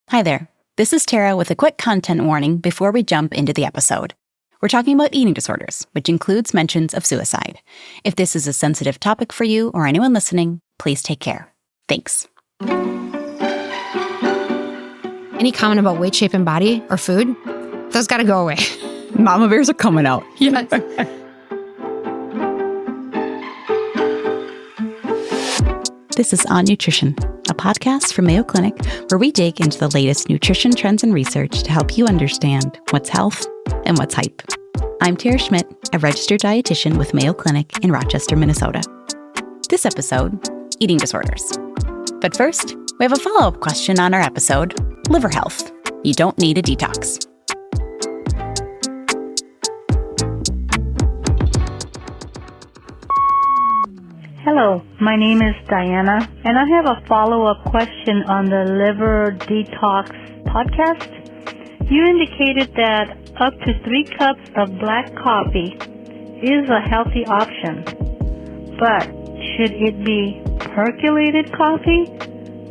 Hi there. This is Tara with a quick content warning before we jump into the episode. We're talking about eating disorders, which includes mentions of suicide. If this is a sensitive topic for you or anyone listening, please take care. Thanks. Any comment about weight, shape, and body or food? Those got to go away. Mama bears are coming out. Yes. This is On Nutrition, a podcast from Mayo Clinic where we dig into the latest nutrition trends and research to help you understand what's health and what's hype. I'm Tara Schmidt, a registered dietitian with Mayo Clinic in Rochester, Minnesota. This episode, eating disorders. But first, we have a follow-up question on our episode, liver health. You don't need a detox. Hello, my name is Diana, and I have a follow-up question on the liver detox podcast. You indicated that up to 3 cups of black coffee is a healthy option, but should it be percolated coffee,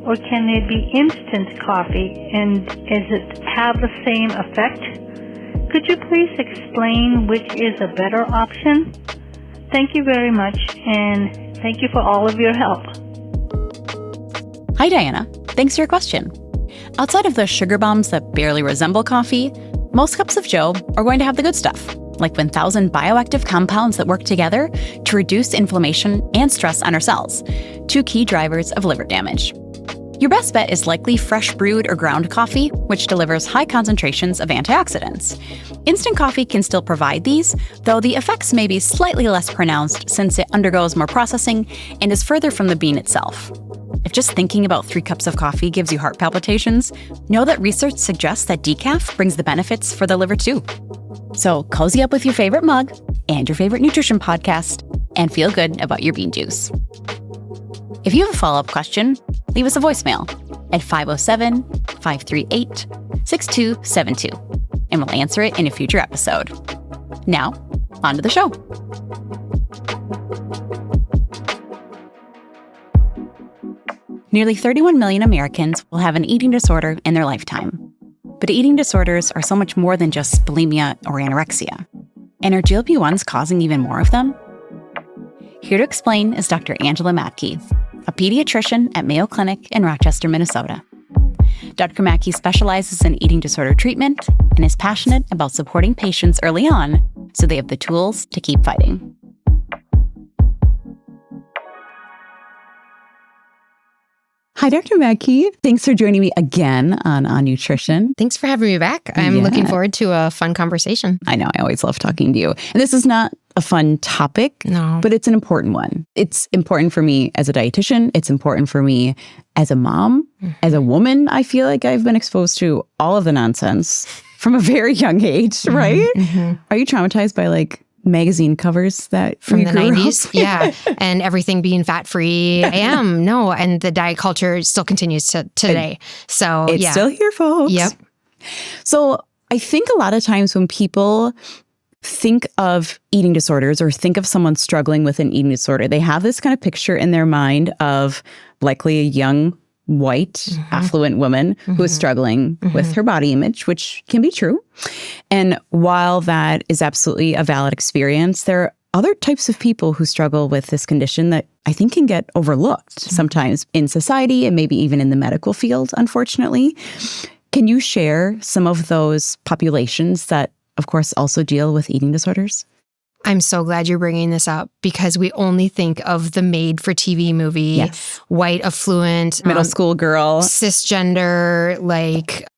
or can it be instant coffee, and does it have the same effect? Could you please explain which is a better option? Thank you very much, and thank you for all of your help. Hi, Diana. Thanks for your question. Outside of the sugar bombs that barely resemble coffee, most cups of joe are going to have the good stuff, like 1,000 bioactive compounds that work together to reduce inflammation and stress on our cells, 2 key drivers of liver damage. Your best bet is likely fresh brewed or ground coffee, which delivers high concentrations of antioxidants. Instant coffee can still provide these, though the effects may be slightly less pronounced since it undergoes more processing and is further from the bean itself. If just thinking about 3 cups of coffee gives you heart palpitations, know that research suggests that decaf brings the benefits for the liver too. So cozy up with your favorite mug and your favorite nutrition podcast and feel good about your bean juice. If you have a follow-up question, leave us a voicemail at 507-538-6272, and we'll answer it in a future episode. Now, on to the show. Nearly 31 million Americans will have an eating disorder in their lifetime. But eating disorders are so much more than just bulimia or anorexia. And are GLP-1s causing even more of them? Here to explain is Dr. Angela Mattke, a pediatrician at Mayo Clinic in Rochester, Minnesota. Dr. Mattke specializes in eating disorder treatment and is passionate about supporting patients early on so they have the tools to keep fighting. Hi, Dr. Mattke. Thanks for joining me again on Nutrition. Thanks for having me back. I'm looking forward to a fun conversation. I know. I always love talking to you. And this is not a fun topic, but it's an important one. It's important for me as a dietitian. It's important for me as a mom, as a woman. I feel like I've been exposed to all of the nonsense from a very young age, right? Mm-hmm. Are you traumatized by magazine covers that from the 90s? Up? Yeah. And everything being fat-free. I am. No. And the diet culture still continues to today. So it's still here, folks. Yep. So I think a lot of times when people think of eating disorders or think of someone struggling with an eating disorder, they have this kind of picture in their mind of likely a young, white, affluent woman who is struggling with her body image, which can be true. And while that is absolutely a valid experience, there are other types of people who struggle with this condition that I think can get overlooked sometimes in society and maybe even in the medical field, unfortunately. Can you share some of those populations that, of course, also deal with eating disorders? I'm so glad you're bringing this up because we only think of the made-for-TV movie, white, affluent, middle school girl, cisgender,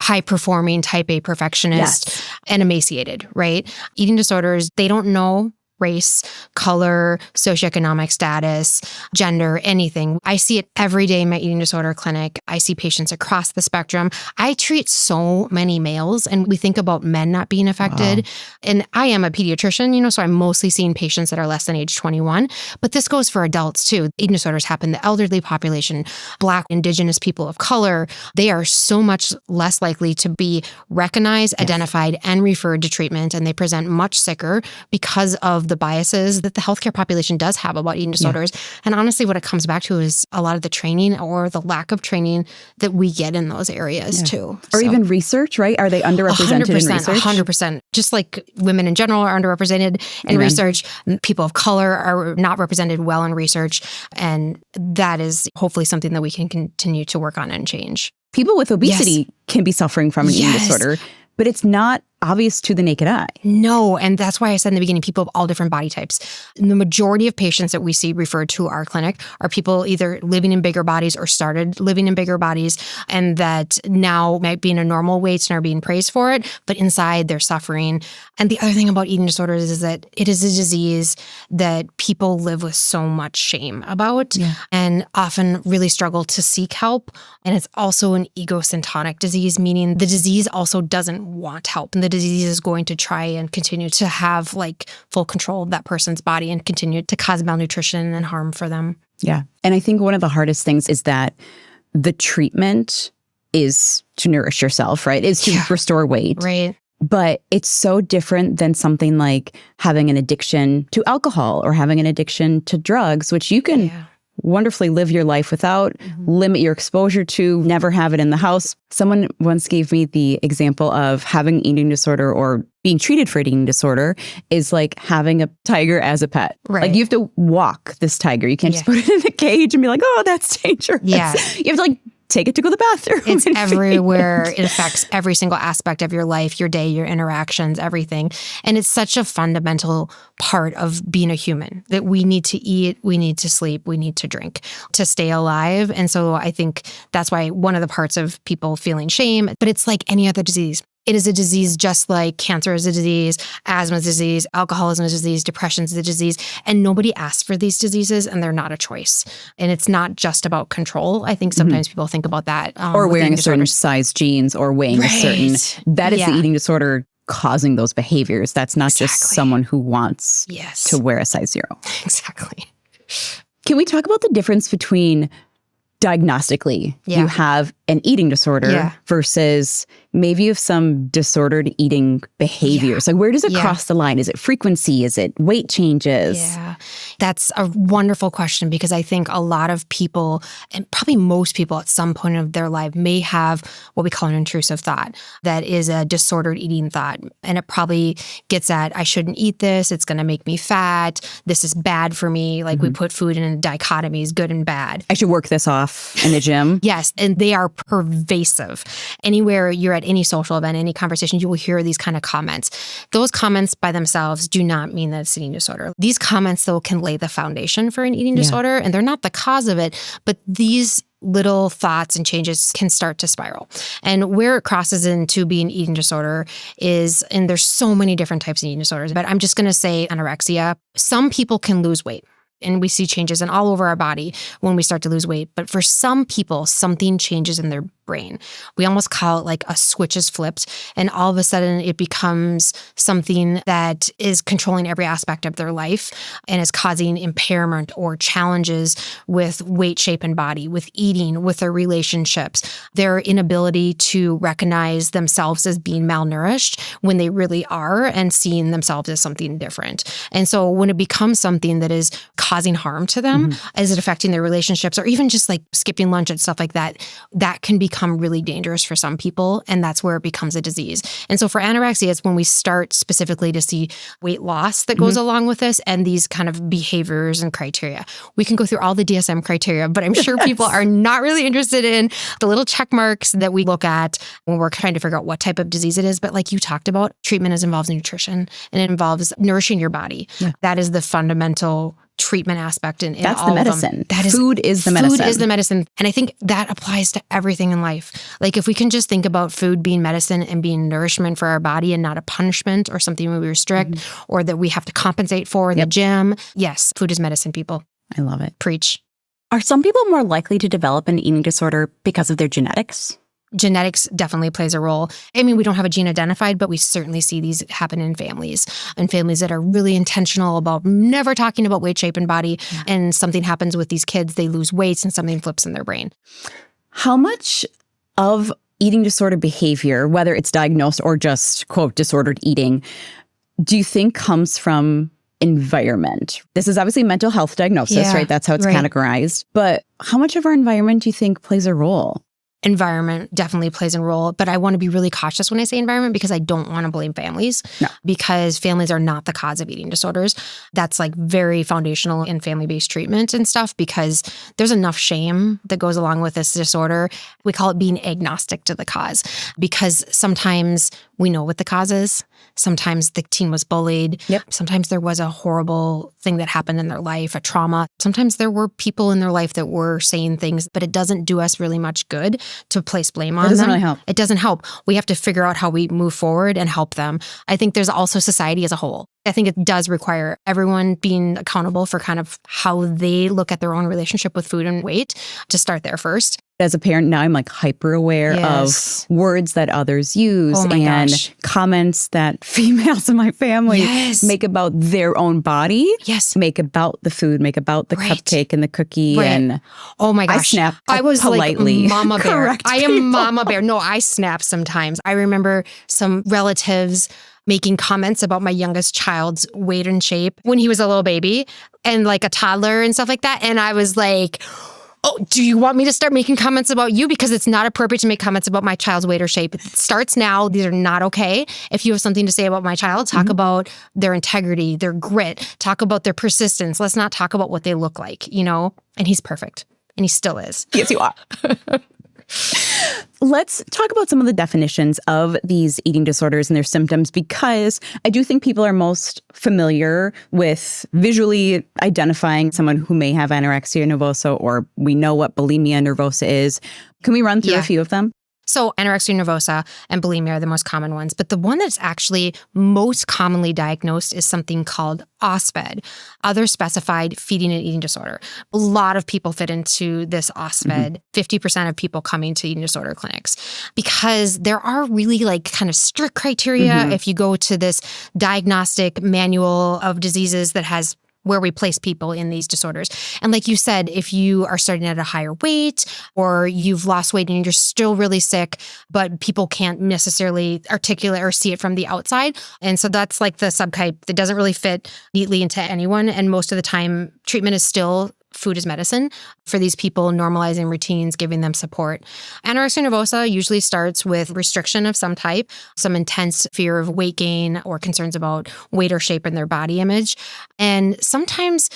high-performing type A perfectionist, and emaciated, right? Eating disorders, they don't know race, color, socioeconomic status, gender, anything. I see it every day in my eating disorder clinic. I see patients across the spectrum. I treat so many males, and we think about men not being affected. Wow. And I am a pediatrician, so I'm mostly seeing patients that are less than age 21. But this goes for adults too. Eating disorders happen in the elderly population, Black, Indigenous people of color. They are so much less likely to be recognized, identified, and referred to treatment, and they present much sicker because of of the biases that the healthcare population does have about eating disorders. And honestly, what it comes back to is a lot of the training or the lack of training that we get in those areas too. Or even research, right? Are they underrepresented in research? 100%. Just like women in general are underrepresented in research, people of color are not represented well in research. And that is hopefully something that we can continue to work on and change. People with obesity can be suffering from an eating disorder, but it's not obvious to the naked eye. No, and that's why I said in the beginning, people of all different body types. And the majority of patients that we see referred to our clinic are people either living in bigger bodies or started living in bigger bodies, and that now might be in a normal weight and are being praised for it, but inside they're suffering. And the other thing about eating disorders is that it is a disease that people live with so much shame about and often really struggle to seek help. And it's also an egocentric disease, meaning the disease also doesn't want help. And the disease is going to try and continue to have like full control of that person's body and continue to cause malnutrition and harm for them. Yeah. And I think one of the hardest things is that the treatment is to nourish yourself, right? Is to restore weight. Right. But it's so different than something like having an addiction to alcohol or having an addiction to drugs, which you can wonderfully live your life without, limit your exposure to, never have it in the house. Someone once gave me the example of having an eating disorder or being treated for an eating disorder is like having a tiger as a pet. Right. Like you have to walk this tiger. You can't just put it in a cage and be like, oh, that's dangerous. Yeah. You have to like take it to go to the bathroom. It's everywhere. It affects every single aspect of your life, your day, your interactions, everything. And it's such a fundamental part of being a human that we need to eat, we need to sleep, we need to drink to stay alive. And so I think that's why one of the parts of people feeling shame, but it's like any other disease. It is a disease just like cancer is a disease, asthma is a disease, alcoholism is a disease, depression is a disease. And nobody asks for these diseases and they're not a choice. And it's not just about control. I think sometimes people think about that. Or wearing a certain size jeans or weighing a certain, that is the eating disorder causing those behaviors. That's not just someone who wants to wear a size 0. Exactly. Can we talk about the difference between diagnostically you have an eating disorder versus maybe you have some disordered eating behaviors? Like where does it cross the line? Is it frequency? Is it weight changes? Yeah, that's a wonderful question because I think a lot of people, and probably most people at some point of their life, may have what we call an intrusive thought that is a disordered eating thought. And it probably gets at, I shouldn't eat this. It's going to make me fat. This is bad for me. Like we put food in dichotomies, good and bad. I should work this off in the gym. Yes, and they are pervasive. Anywhere you're at any social event, any conversation, you will hear these kind of comments. Those comments by themselves do not mean that it's an eating disorder. These comments, though, can lay the foundation for an eating disorder, and they're not the cause of it, but these little thoughts and changes can start to spiral. And where it crosses into being eating disorder is, and there's so many different types of eating disorders, but I'm just going to say anorexia. Some people can lose weight. And we see changes in all over our body when we start to lose weight. But for some people, something changes in their brain. We almost call it like a switch is flipped. And all of a sudden it becomes something that is controlling every aspect of their life and is causing impairment or challenges with weight, shape, and body, with eating, with their relationships, their inability to recognize themselves as being malnourished when they really are and seeing themselves as something different. And so when it becomes something that is causing harm to them, is it affecting their relationships or even just like skipping lunch and stuff like that, that can become really dangerous for some people. And that's where it becomes a disease. And so for anorexia, it's when we start specifically to see weight loss that goes along with this and these kind of behaviors and criteria. We can go through all the DSM criteria, but I'm sure people are not really interested in the little check marks that we look at when we're trying to figure out what type of disease it is. But like you talked about, treatment involves nutrition and it involves nourishing your body. That is the fundamental treatment aspect in that's all the of medicine. That is, food is the medicine. Food is the medicine. And I think that applies to everything in life. Like if we can just think about food being medicine and being nourishment for our body and not a punishment or something we restrict or that we have to compensate for in the gym. Yes, food is medicine, people. I love it. Preach. Are some people more likely to develop an eating disorder because of their genetics? Genetics definitely plays a role. I mean, we don't have a gene identified, but we certainly see these happen in families that are really intentional about never talking about weight, shape, and body. And something happens with these kids, they lose weight and something flips in their brain. How much of eating disorder behavior, whether it's diagnosed or just, quote, disordered eating, do you think comes from environment. This is obviously mental health diagnosis, right? That's how it's categorized. But how much of our environment do you think plays a role? Environment definitely plays a role, but I want to be really cautious when I say environment because I don't want to blame families because families are not the cause of eating disorders. That's like very foundational in family-based treatment and stuff because there's enough shame that goes along with this disorder. We call it being agnostic to the cause because sometimes we know what the cause is. Sometimes the teen was bullied. Sometimes there was a horrible thing that happened in their life, a trauma. Sometimes there were people in their life that were saying things, but it doesn't do us really much good to place blame on them. It doesn't really help. It doesn't help. We have to figure out how we move forward and help them. I think there's also society as a whole. I think it does require everyone being accountable for kind of how they look at their own relationship with food and weight to start there first. As a parent, now I'm like hyper aware of words that others use and comments that females in my family make about their own body, make about the food, make about the cupcake and the cookie. And oh my gosh, I snap. I was politely like Mama Bear. I am people. Mama Bear. No, I snap sometimes. I remember some relatives making comments about my youngest child's weight and shape when he was a little baby and like a toddler and stuff like that. And I was like, oh, do you want me to start making comments about you? Because it's not appropriate to make comments about my child's weight or shape. It starts now. These are not okay. If you have something to say about my child, talk about their integrity, their grit, talk about their persistence. Let's not talk about what they look like, you know? And he's perfect. And he still is. Yes, you are. Let's talk about some of the definitions of these eating disorders and their symptoms, because I do think people are most familiar with visually identifying someone who may have anorexia nervosa, or we know what bulimia nervosa is. Can we run through a few of them? So anorexia nervosa and bulimia are the most common ones, but the one that's actually most commonly diagnosed is something called OSFED, other specified feeding and eating disorder. A lot of people fit into this OSFED, 50% of people coming to eating disorder clinics, because there are really like kind of strict criteria. If you go to this diagnostic manual of diseases that has where we place people in these disorders. And like you said, if you are starting at a higher weight or you've lost weight and you're still really sick, but people can't necessarily articulate or see it from the outside. And so that's like the subtype that doesn't really fit neatly into anyone. And most of the time, treatment is still food is medicine for these people, normalizing routines, giving them support. Anorexia nervosa usually starts with restriction of some type, some intense fear of weight gain or concerns about weight or shape in their body image. And sometimes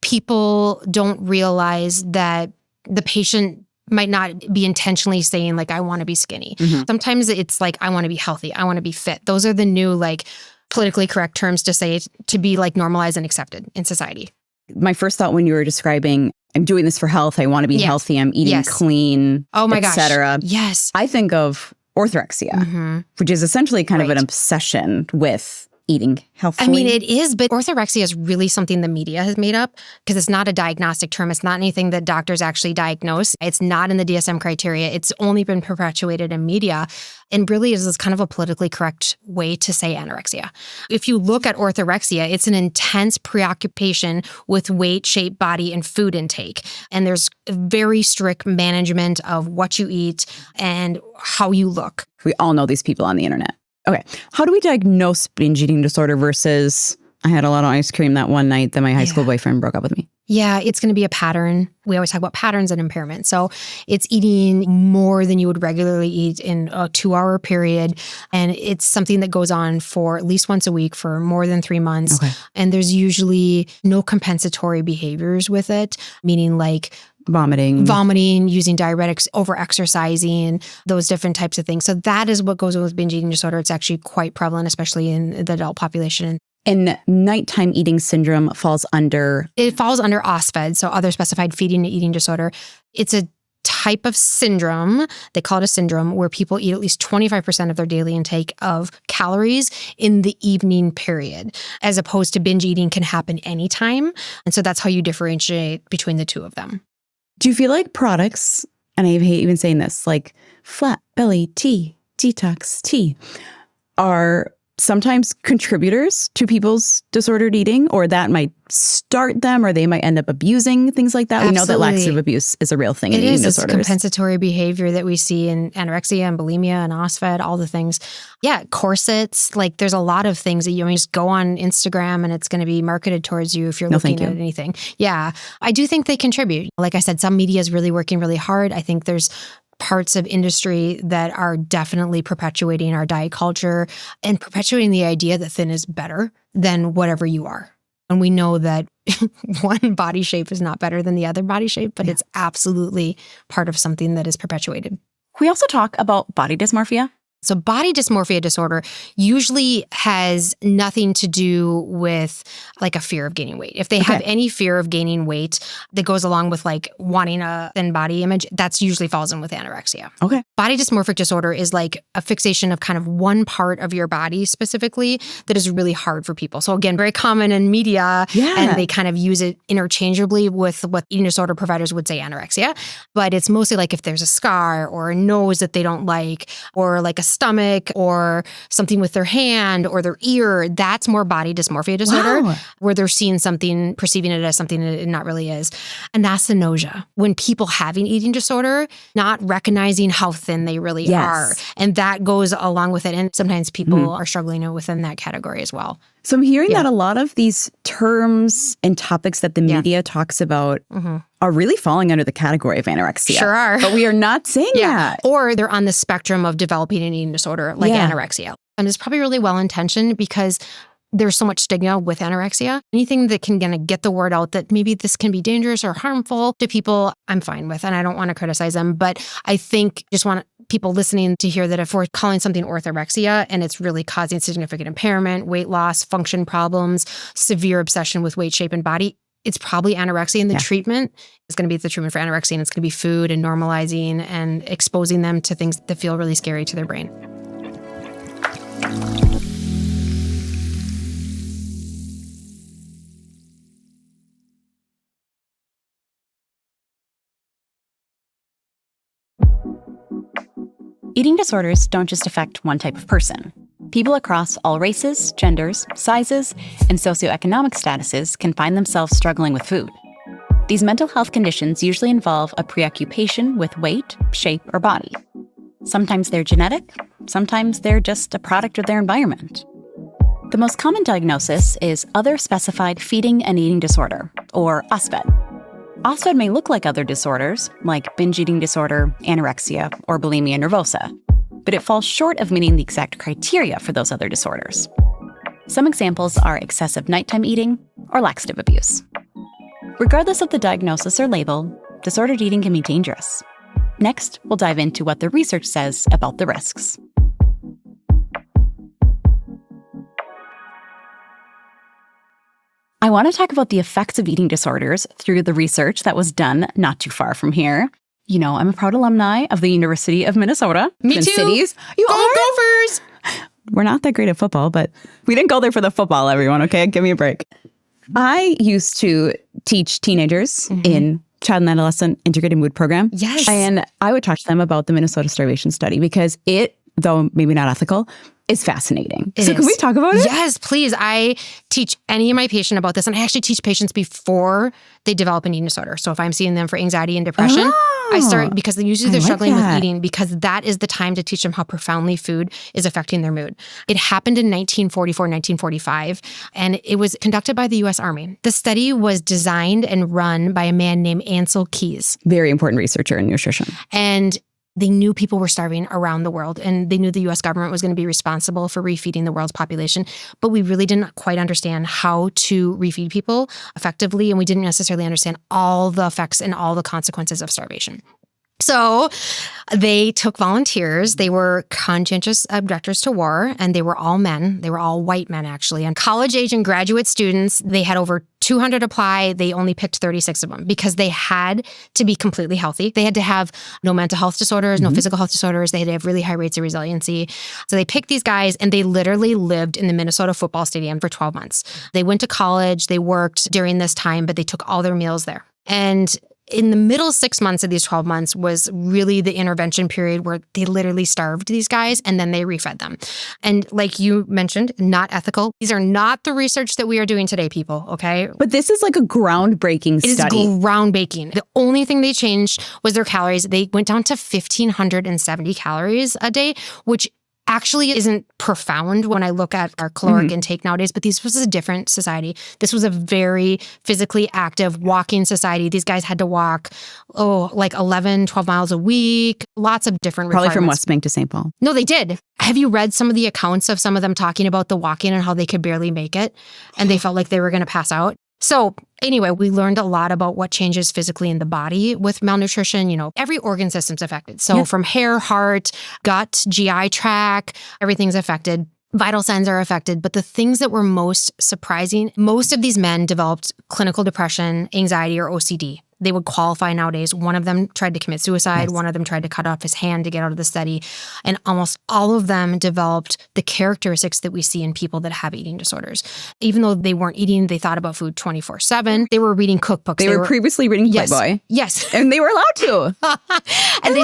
people don't realize that the patient might not be intentionally saying like, I want to be skinny. Sometimes it's like, I want to be healthy. I want to be fit. Those are the new like politically correct terms to say to be like normalized and accepted in society. My first thought when you were describing, I'm doing this for health, I want to be healthy, I'm eating clean, etc. Yes. I think of orthorexia, which is essentially kind of an obsession with eating healthfully. I mean, it is, but orthorexia is really something the media has made up because it's not a diagnostic term. It's not anything that doctors actually diagnose. It's not in the DSM criteria. It's only been perpetuated in media. And really is kind of a politically correct way to say anorexia. If you look at orthorexia, it's an intense preoccupation with weight, shape, body, and food intake. And there's very strict management of what you eat and how you look. We all know these people on the internet. Okay. How do we diagnose binge eating disorder versus I had a lot of ice cream that one night that my high school boyfriend broke up with me? Yeah, it's going to be a pattern. We always talk about patterns and impairment. So it's eating more than you would regularly eat in a 2-hour period. And it's something that goes on for at least once a week for more than 3 months. Okay. And there's usually no compensatory behaviors with it, meaning like vomiting, using diuretics, over-exercising, those different types of things. So that is what goes on with binge eating disorder. It's actually quite prevalent, especially in the adult population. And nighttime eating syndrome falls under? It falls under OSFED, so other specified feeding and eating disorder. It's a type of syndrome, they call it a syndrome, where people eat at least 25% of their daily intake of calories in the evening period, as opposed to binge eating can happen anytime. And so that's how you differentiate between the two of them. Do you feel like products, and I hate even saying this, like flat belly tea, detox tea, are sometimes contributors to people's disordered eating, or that might start them, or they might end up abusing, things like that. Absolutely. We know that laxative abuse is a real thing in It eating is. disorders. It's compensatory behavior that we see in anorexia and bulimia and OSFED, all the things. Yeah, corsets. Like there's a lot of things that you just go on Instagram and it's going to be marketed towards you if you're looking at anything. Yeah, I do think they contribute. Like I said, some media is really working really hard. I think there's parts of industry that are definitely perpetuating our diet culture and perpetuating the idea that thin is better than whatever you are. And we know that one body shape is not better than the other body shape, but it's absolutely part of something that is perpetuated. We also talk about body dysmorphia. So body dysmorphia disorder usually has nothing to do with like a fear of gaining weight. If they have any fear of gaining weight that goes along with like wanting a thin body image, that's usually falls in with anorexia. Okay. Body dysmorphic disorder is like a fixation of kind of one part of your body specifically that is really hard for people. So again, very common in media and they kind of use it interchangeably with what eating disorder providers would say anorexia. But it's mostly like if there's a scar or a nose that they don't like, or like a stomach or something with their hand or their ear, that's more body dysmorphia disorder, where they're seeing something, perceiving it as something that it not really is. And that's the nausea. When people having eating disorder, not recognizing how thin they really are. And that goes along with it. And sometimes people are struggling within that category as well. So I'm hearing that a lot of these terms and topics that the media talks about are really falling under the category of anorexia. Sure are. But we are not saying that. Or they're on the spectrum of developing an eating disorder like anorexia. And it's probably really well-intentioned because there's so much stigma with anorexia. Anything that can kind of get the word out that maybe this can be dangerous or harmful to people, I'm fine with, and I don't want to criticize them. But I think just want people listening to hear that if we're calling something orthorexia and it's really causing significant impairment, weight loss, function problems, severe obsession with weight, shape, and body, it's probably anorexia, and the treatment is going to be the treatment for anorexia, and it's going to be food and normalizing and exposing them to things that feel really scary to their brain. Eating disorders don't just affect one type of person. People across all races, genders, sizes, and socioeconomic statuses can find themselves struggling with food. These mental health conditions usually involve a preoccupation with weight, shape, or body. Sometimes they're genetic, sometimes they're just a product of their environment. The most common diagnosis is other specified feeding and eating disorder, or OSFED. OSFED may look like other disorders, like binge eating disorder, anorexia, or bulimia nervosa, but it falls short of meeting the exact criteria for those other disorders. Some examples are excessive nighttime eating or laxative abuse. Regardless of the diagnosis or label, disordered eating can be dangerous. Next, we'll dive into what the research says about the risks. I want to talk about the effects of eating disorders through the research that was done not too far from here. You know, I'm a proud alumni of the University of Minnesota. Me Twin too. Cities. You are? Gophers! We're not that great at football, but we didn't go there for the football, everyone, okay? Give me a break. I used to teach teenagers in child and adolescent integrated mood program. Yes. And I would talk to them about the Minnesota starvation study because it, though maybe not ethical, is fascinating. Can we talk about it? Yes, please. I teach any of my patients about this. And I actually teach patients before they develop an eating disorder. So if I'm seeing them for anxiety and depression, I start because usually they're struggling with eating, because that is the time to teach them how profoundly food is affecting their mood. It happened in 1944, 1945, and it was conducted by the U.S. Army. The study was designed and run by a man named Ansel Keys. Very important researcher in nutrition. And they knew people were starving around the world, and they knew the U.S. government was going to be responsible for refeeding the world's population. But we really didn't quite understand how to refeed people effectively, and we didn't necessarily understand all the effects and all the consequences of starvation. So they took volunteers. They were conscientious objectors to war, and they were all men. They were all white men, actually. And college-age and graduate students, they had over 200 apply. They only picked 36 of them because they had to be completely healthy. They had to have no mental health disorders, no physical health disorders. They had to have really high rates of resiliency. So they picked these guys, and they literally lived in the Minnesota football stadium for 12 months. They went to college. They worked during this time, but they took all their meals there. And in the middle 6 months of these 12 months was really the intervention period where they literally starved these guys and then they refed them. And like you mentioned, not ethical. These are not the research that we are doing today, people, okay? But this is like a groundbreaking study. It is groundbreaking. The only thing they changed was their calories. They went down to 1,570 calories a day, which actually isn't profound when I look at our caloric intake nowadays, but this was a different society. This was a very physically active walking society. These guys had to walk, like 11, 12 miles a week, lots of different Probably requirements. from West Bank to St. Paul. No, they did. Have you read some of the accounts of some of them talking about the walking and how they could barely make it and they felt like they were going to pass out? So anyway, we learned a lot about what changes physically in the body with malnutrition. You know, every organ system's affected. So from hair, heart, gut, GI tract, everything's affected. Vital signs are affected. But the things that were most surprising, most of these men developed clinical depression, anxiety, or OCD. They would qualify nowadays. One of them tried to commit suicide. Yes. One of them tried to cut off his hand to get out of the study. And almost all of them developed the characteristics that we see in people that have eating disorders. Even though they weren't eating, they thought about food 24/7. They were reading cookbooks. They were previously reading Playboy. Yes. And they were allowed to. And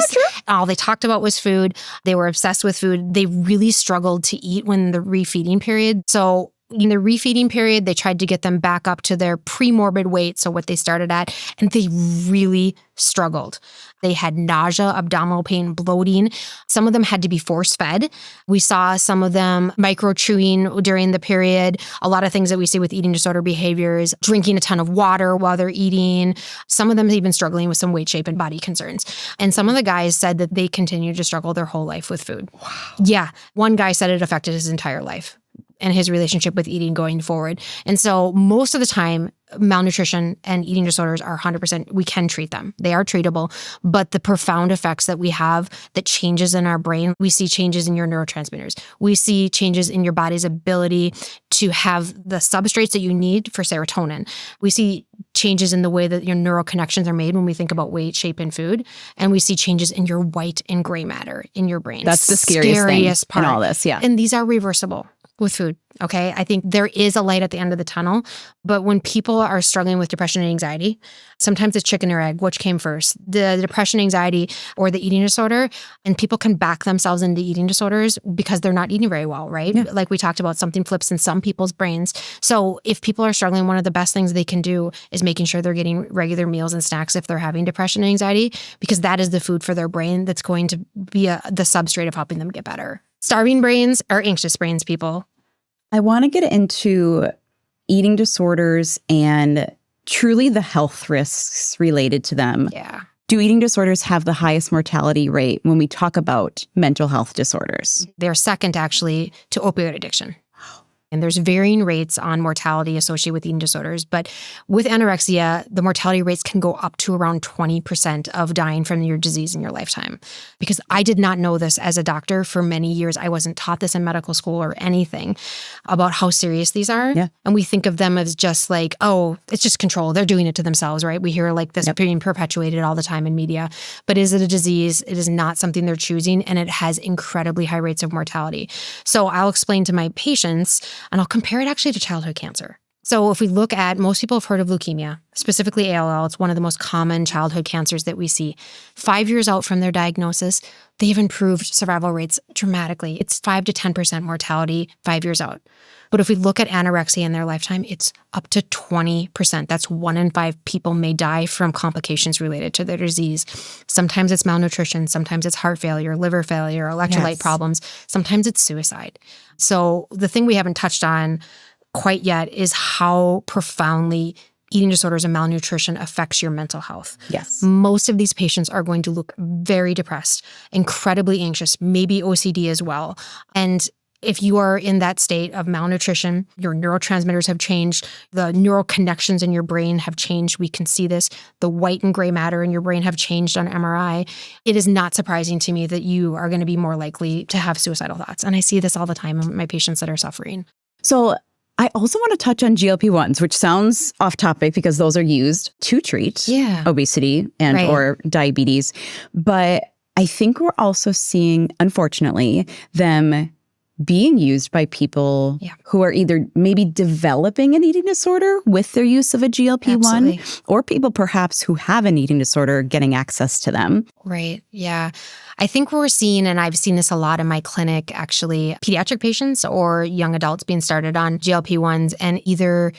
all they talked about was food. They were obsessed with food. They really struggled to eat when the refeeding period. So in the refeeding period, they tried to get them back up to their pre-morbid weight, so what they started at, and they really struggled. They had nausea, abdominal pain, bloating. Some of them had to be force-fed. We saw some of them micro-chewing during the period, a lot of things that we see with eating disorder behaviors, drinking a ton of water while they're eating. Some of them even struggling with some weight, shape, and body concerns. And some of the guys said that they continued to struggle their whole life with food. Wow. Yeah. One guy said it affected his entire life and his relationship with eating going forward. And so most of the time, malnutrition and eating disorders are 100%, we can treat them. They are treatable, but the profound effects that we have, that changes in our brain, we see changes in your neurotransmitters. We see changes in your body's ability to have the substrates that you need for serotonin. We see changes in the way that your neural connections are made when we think about weight, shape, and food. And we see changes in your white and gray matter in your brain. That's the scariest thing in all this, yeah. And these are reversible with food, okay? I think there is a light at the end of the tunnel, but when people are struggling with depression and anxiety, sometimes it's chicken or egg, which came first, the depression, anxiety, or the eating disorder, and people can back themselves into eating disorders because they're not eating very well, right? Yeah. Like we talked about, something flips in some people's brains. So if people are struggling, one of the best things they can do is making sure they're getting regular meals and snacks if they're having depression and anxiety, because that is the food for their brain that's going to be the substrate of helping them get better. Starving brains are anxious brains, people. I want to get into eating disorders and truly the health risks related to them. Yeah. Do eating disorders have the highest mortality rate when we talk about mental health disorders? They're second, actually, to opioid addiction. And there's varying rates on mortality associated with eating disorders. But with anorexia, the mortality rates can go up to around 20% of dying from your disease in your lifetime. Because I did not know this as a doctor for many years. I wasn't taught this in medical school or anything about how serious these are. Yeah. And we think of them as just like, oh, it's just control. They're doing it to themselves, right? We hear like this being perpetuated all the time in media. But is it a disease? It is not something they're choosing, and it has incredibly high rates of mortality. So I'll explain to my patients, and I'll compare it actually to childhood cancer. So if we look at, most people have heard of leukemia, specifically ALL. It's one of the most common childhood cancers that we see. 5 years out from their diagnosis, they've improved survival rates dramatically. It's 5 to 10% mortality 5 years out. But if we look at anorexia in their lifetime, it's up to 20%. That's 1 in 5 people may die from complications related to their disease. Sometimes it's malnutrition. Sometimes it's heart failure, liver failure, electrolyte problems. Sometimes it's suicide. So the thing we haven't touched on quite yet is how profoundly eating disorders and malnutrition affects your mental health. Yes. Most of these patients are going to look very depressed, incredibly anxious, maybe OCD as well. And if you are in that state of malnutrition, your neurotransmitters have changed, the neural connections in your brain have changed. We can see this. The white and gray matter in your brain have changed on MRI. It is not surprising to me that you are going to be more likely to have suicidal thoughts. And I see this all the time in my patients that are suffering. So I also want to touch on GLP-1s, which sounds off topic because those are used to treat obesity and or diabetes. But I think we're also seeing, unfortunately, them being used by people Yeah. who are either maybe developing an eating disorder with their use of a GLP-1 Absolutely. or people perhaps who have an eating disorder getting access to them. Right. Yeah. I think we're seeing, and I've seen this a lot in my clinic, actually, pediatric patients or young adults being started on GLP-1s and either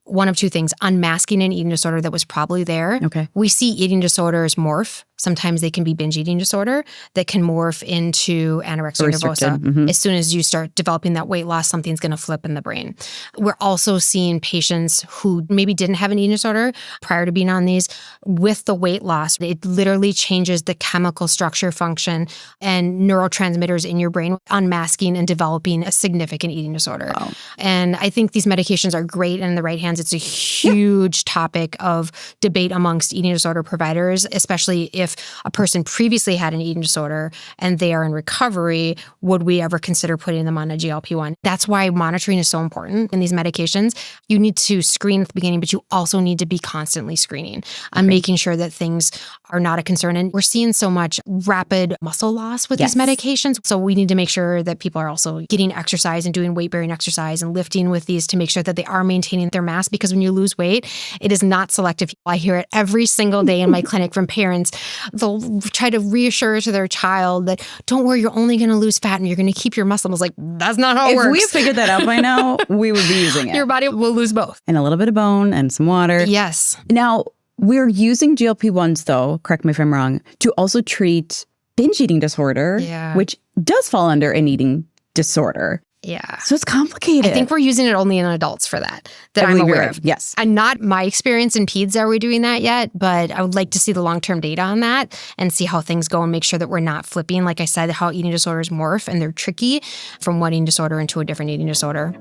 one of two things, unmasking an eating disorder that was probably there. Okay. We see eating disorders morph. Sometimes they can be binge eating disorder that can morph into anorexia nervosa. Mhm. As soon as you start developing that weight loss, something's going to flip in the brain. We're also seeing patients who maybe didn't have an eating disorder prior to being on these. With the weight loss, it literally changes the chemical structure, function, and neurotransmitters in your brain, unmasking and developing a significant eating disorder. Wow. And I think these medications are great in the right hands. It's a huge topic of debate amongst eating disorder providers, especially if a person previously had an eating disorder and they are in recovery, would we ever consider putting them on a GLP-1? That's why monitoring is so important in these medications. You need to screen at the beginning, but you also need to be constantly screening and making sure that things are not a concern. And we're seeing so much rapid muscle loss with these medications. So we need to make sure that people are also getting exercise and doing weight-bearing exercise and lifting with these to make sure that they are maintaining their mass, because when you lose weight, it is not selective. I hear it every single day in my clinic from parents. They'll try to reassure to their child that, don't worry, you're only going to lose fat and you're going to keep your muscle. I was like, that's not how it works. If we figured that out by now, we would be using it. Your body will lose both. And a little bit of bone and some water. Yes. Now, we're using GLP-1s, though, correct me if I'm wrong, to also treat binge eating disorder, which does fall under an eating disorder. Yeah. So it's complicated. I think we're using it only in adults for that I I'm believe you're aware right. of. Yes. And not my experience in peds are we doing that yet, but I would like to see the long-term data on that and see how things go and make sure that we're not flipping, like I said, how eating disorders morph and they're tricky from one eating disorder into a different eating disorder.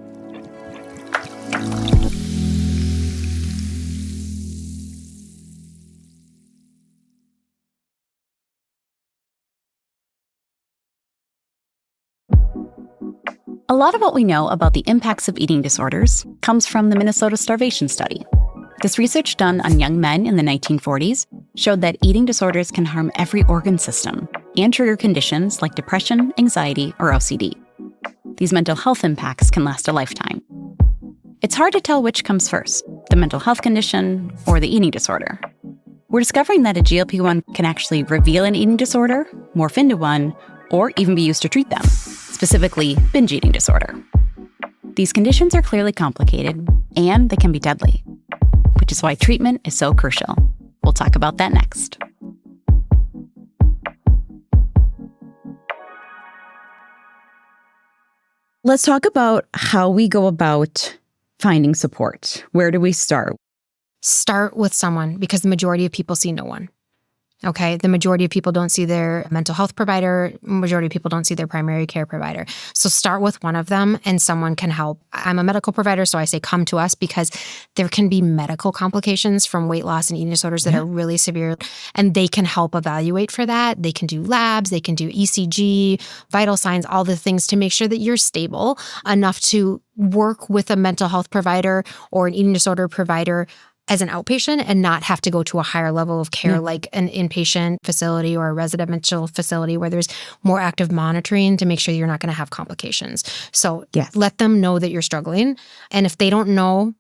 A lot of what we know about the impacts of eating disorders comes from the Minnesota starvation study. This research done on young men in the 1940s showed that eating disorders can harm every organ system and trigger conditions like depression, anxiety, or OCD. These mental health impacts can last a lifetime. It's hard to tell which comes first, the mental health condition or the eating disorder. We're discovering that a GLP-1 can actually reveal an eating disorder, morph into one, or even be used to treat them, specifically binge eating disorder. These conditions are clearly complicated, and they can be deadly, which is why treatment is so crucial. We'll talk about that next. Let's talk about how we go about finding support. Where do we start? Start with someone, because the majority of people see no one. Okay, the majority of people don't see their mental health provider. Majority of people don't see their primary care provider. So start with one of them and someone can help. I'm a medical provider, so I say come to us because there can be medical complications from weight loss and eating disorders that are really severe, and they can help evaluate for that. They can do labs, they can do ECG, vital signs, all the things to make sure that you're stable enough to work with a mental health provider or an eating disorder provider as an outpatient and not have to go to a higher level of care like an inpatient facility or a residential facility where there's more active monitoring to make sure you're not going to have complications. So let them know that you're struggling. And if they don't know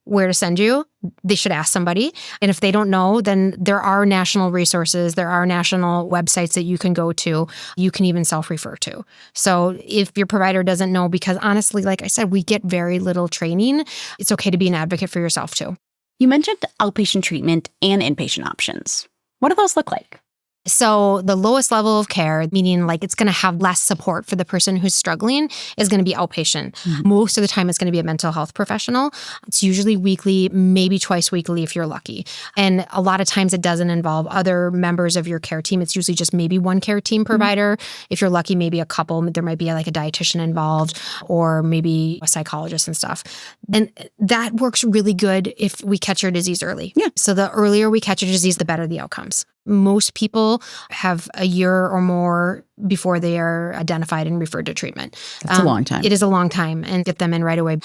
where to send you, they should ask somebody. And if they don't know, then there are national resources, there are national websites that you can go to. You can even self-refer to. So if your provider doesn't know, because honestly, like I said, we get very little training, it's okay to be an advocate for yourself too. You mentioned outpatient treatment and inpatient options. What do those look like? So the lowest level of care, meaning like it's going to have less support for the person who's struggling, is going to be outpatient. Mm-hmm. Most of the time, it's going to be a mental health professional. It's usually weekly, maybe twice weekly if you're lucky. And a lot of times it doesn't involve other members of your care team. It's usually just maybe one care team provider. Mm-hmm. If you're lucky, maybe a couple. There might be like a dietitian involved or maybe a psychologist and stuff. And that works really good if we catch your disease early. Yeah. So the earlier we catch your disease, the better the outcomes. Most people have a year or more before they are identified and referred to treatment. That's a long time. It is a long time, and get them in right away.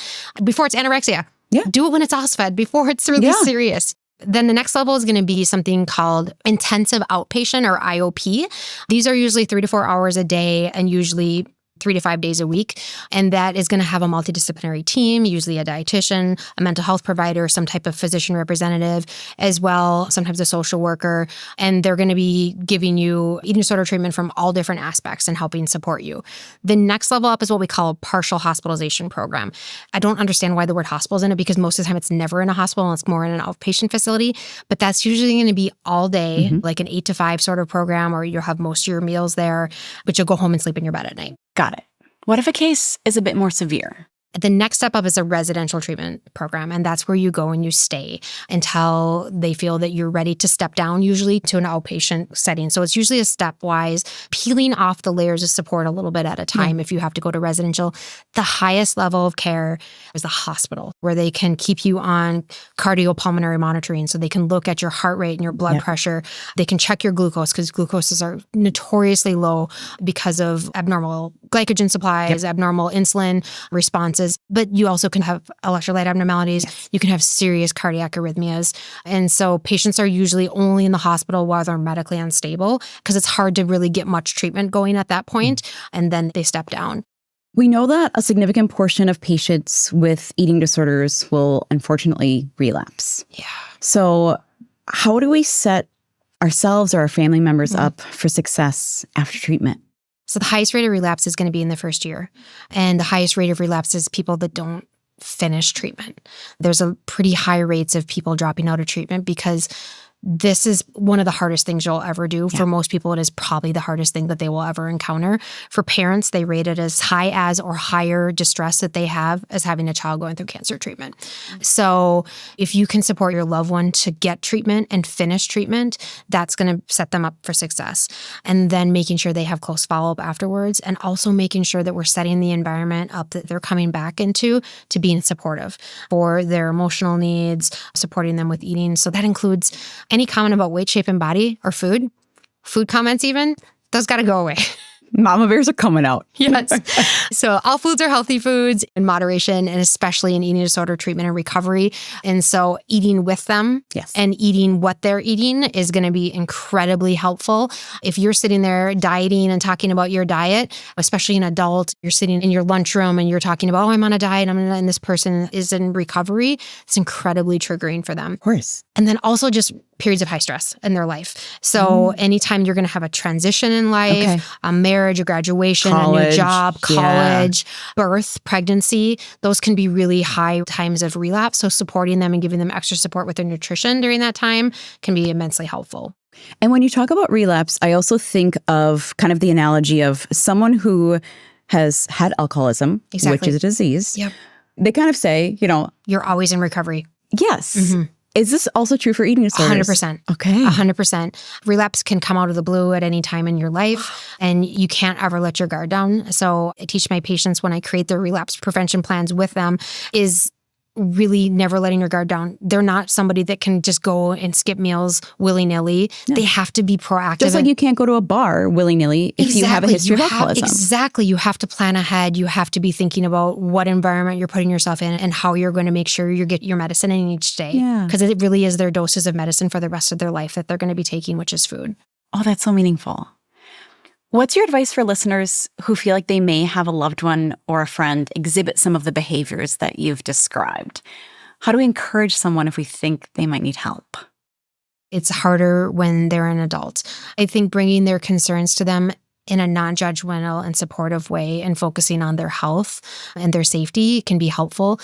Before it's anorexia. Yeah. Do it when it's OSFED, before it's really serious. Then the next level is going to be something called intensive outpatient or IOP. These are usually 3 to 4 hours a day and usually 3 to 5 days a week. And that is going to have a multidisciplinary team, usually a dietitian, a mental health provider, some type of physician representative as well, sometimes a social worker. And they're going to be giving you eating disorder treatment from all different aspects and helping support you. The next level up is what we call a partial hospitalization program. I don't understand why the word hospital is in it because most of the time it's never in a hospital. It's more in an outpatient facility. But that's usually going to be all day, like an 8 to 5 sort of program, or you'll have most of your meals there, but you'll go home and sleep in your bed at night. Got it. What if a case is a bit more severe? The next step up is a residential treatment program, and that's where you go and you stay until they feel that you're ready to step down, usually to an outpatient setting. So it's usually a stepwise peeling off the layers of support a little bit at a time if you have to go to residential. The highest level of care is the hospital, where they can keep you on cardiopulmonary monitoring, so they can look at your heart rate and your blood pressure. They can check your glucose, because glucoses are notoriously low because of abnormal glycogen supplies, abnormal insulin responses. But you also can have electrolyte abnormalities. Yes. You can have serious cardiac arrhythmias. And so patients are usually only in the hospital while they're medically unstable, because it's hard to really get much treatment going at that point, and then they step down. We know that a significant portion of patients with eating disorders will unfortunately relapse. Yeah. So how do we set ourselves or our family members up for success after treatment? So the highest rate of relapse is going to be in the first year. And the highest rate of relapse is people that don't finish treatment. There's a pretty high rates of people dropping out of treatment because this is one of the hardest things you'll ever do. For most people, it is probably the hardest thing that they will ever encounter. For parents, they rate it as high as or higher distress that they have as having a child going through cancer treatment. So if you can support your loved one to get treatment and finish treatment, that's going to set them up for success. And then making sure they have close follow-up afterwards, and also making sure that we're setting the environment up that they're coming back into to being supportive for their emotional needs, supporting them with eating. So that includes any comment about weight, shape, and body, or food comments even, those got to go away. Mama bears are coming out. Yes. So all foods are healthy foods in moderation, and especially in eating disorder treatment and recovery. And so eating with them and eating what they're eating is going to be incredibly helpful. If you're sitting there dieting and talking about your diet, especially an adult, you're sitting in your lunchroom and you're talking about, oh, I'm on a diet, and this person is in recovery, it's incredibly triggering for them. Of course. And then also just periods of high stress in their life. So anytime you're going to have a transition in life, a marriage, a graduation, college, a new job, college, birth, pregnancy, those can be really high times of relapse. So supporting them and giving them extra support with their nutrition during that time can be immensely helpful. And when you talk about relapse, I also think of kind of the analogy of someone who has had alcoholism, which is a disease. Yep. They kind of say, you're always in recovery. Yes. Mm-hmm. Is this also true for eating disorders? 100%. Okay. 100%. Relapse can come out of the blue at any time in your life, and you can't ever let your guard down. So I teach my patients when I create their relapse prevention plans with them is really never letting your guard down. They're not somebody that can just go and skip meals willy-nilly. No. They have to be proactive. Just like you can't go to a bar willy-nilly if you have a history of alcoholism. Exactly. You have to plan ahead. You have to be thinking about what environment you're putting yourself in and how you're going to make sure you get your medicine in each day. Because it really is their doses of medicine for the rest of their life that they're going to be taking, which is food. Oh, that's so meaningful. What's your advice for listeners who feel like they may have a loved one or a friend exhibit some of the behaviors that you've described? How do we encourage someone if we think they might need help? It's harder when they're an adult. I think bringing their concerns to them in a non-judgmental and supportive way and focusing on their health and their safety can be helpful.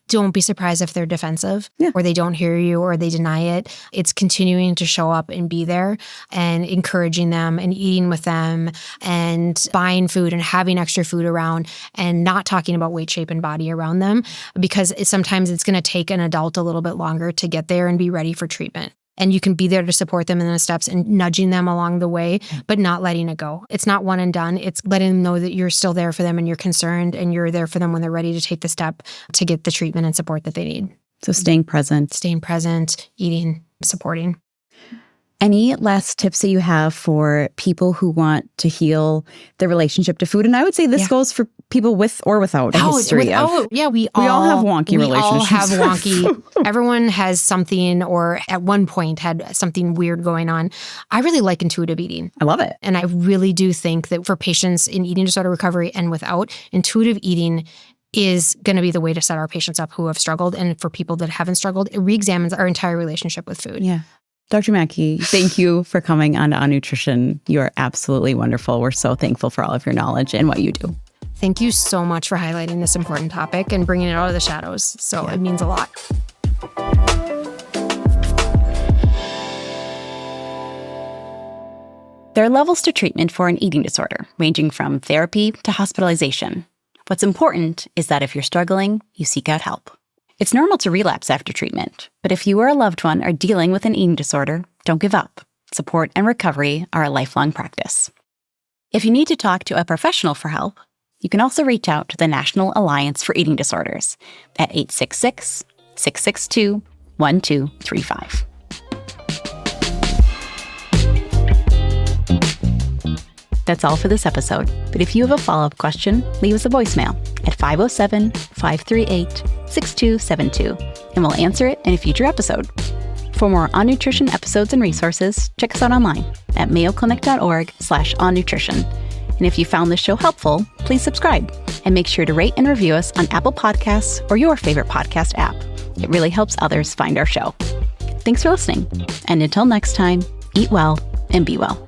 Don't be surprised if they're defensive or they don't hear you or they deny it. It's continuing to show up and be there and encouraging them and eating with them and buying food and having extra food around and not talking about weight, shape, and body around them, because sometimes it's going to take an adult a little bit longer to get there and be ready for treatment. And you can be there to support them in the steps and nudging them along the way, but not letting it go. It's not one and done. It's letting them know that you're still there for them and you're concerned and you're there for them when they're ready to take the step to get the treatment and support that they need. So staying present. Staying present, eating, supporting. Any last tips that you have for people who want to heal their relationship to food? And I would say this goes for people with or without a history of. Yeah, we all have wonky relationships. We all have wonky. Everyone has something, or at one point had something weird going on. I really like intuitive eating. I love it. And I really do think that for patients in eating disorder recovery and without, intuitive eating is going to be the way to set our patients up who have struggled. And for people that haven't struggled, it reexamines our entire relationship with food. Yeah. Dr. Mattke, thank you for coming on to On Nutrition. You are absolutely wonderful. We're so thankful for all of your knowledge and what you do. Thank you so much for highlighting this important topic and bringing it out of the shadows. So it means a lot. There are levels to treatment for an eating disorder, ranging from therapy to hospitalization. What's important is that if you're struggling, you seek out help. It's normal to relapse after treatment, but if you or a loved one are dealing with an eating disorder, don't give up. Support and recovery are a lifelong practice. If you need to talk to a professional for help, you can also reach out to the National Alliance for Eating Disorders at 866-662-1235. That's all for this episode, but if you have a follow-up question, leave us a voicemail at 507-538-6272, and we'll answer it in a future episode. For more On Nutrition episodes and resources, check us out online at mayoclinic.org/onnutrition. And if you found this show helpful, please subscribe and make sure to rate and review us on Apple Podcasts or your favorite podcast app. It really helps others find our show. Thanks for listening, and until next time, eat well and be well.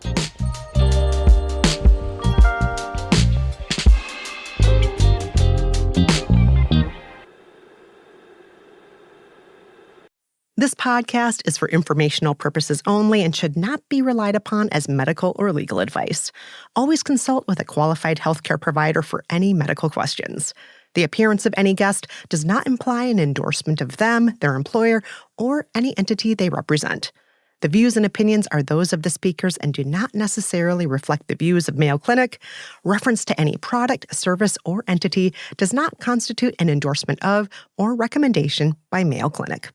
This podcast is for informational purposes only and should not be relied upon as medical or legal advice. Always consult with a qualified healthcare provider for any medical questions. The appearance of any guest does not imply an endorsement of them, their employer, or any entity they represent. The views and opinions are those of the speakers and do not necessarily reflect the views of Mayo Clinic. Reference to any product, service, or entity does not constitute an endorsement of or recommendation by Mayo Clinic.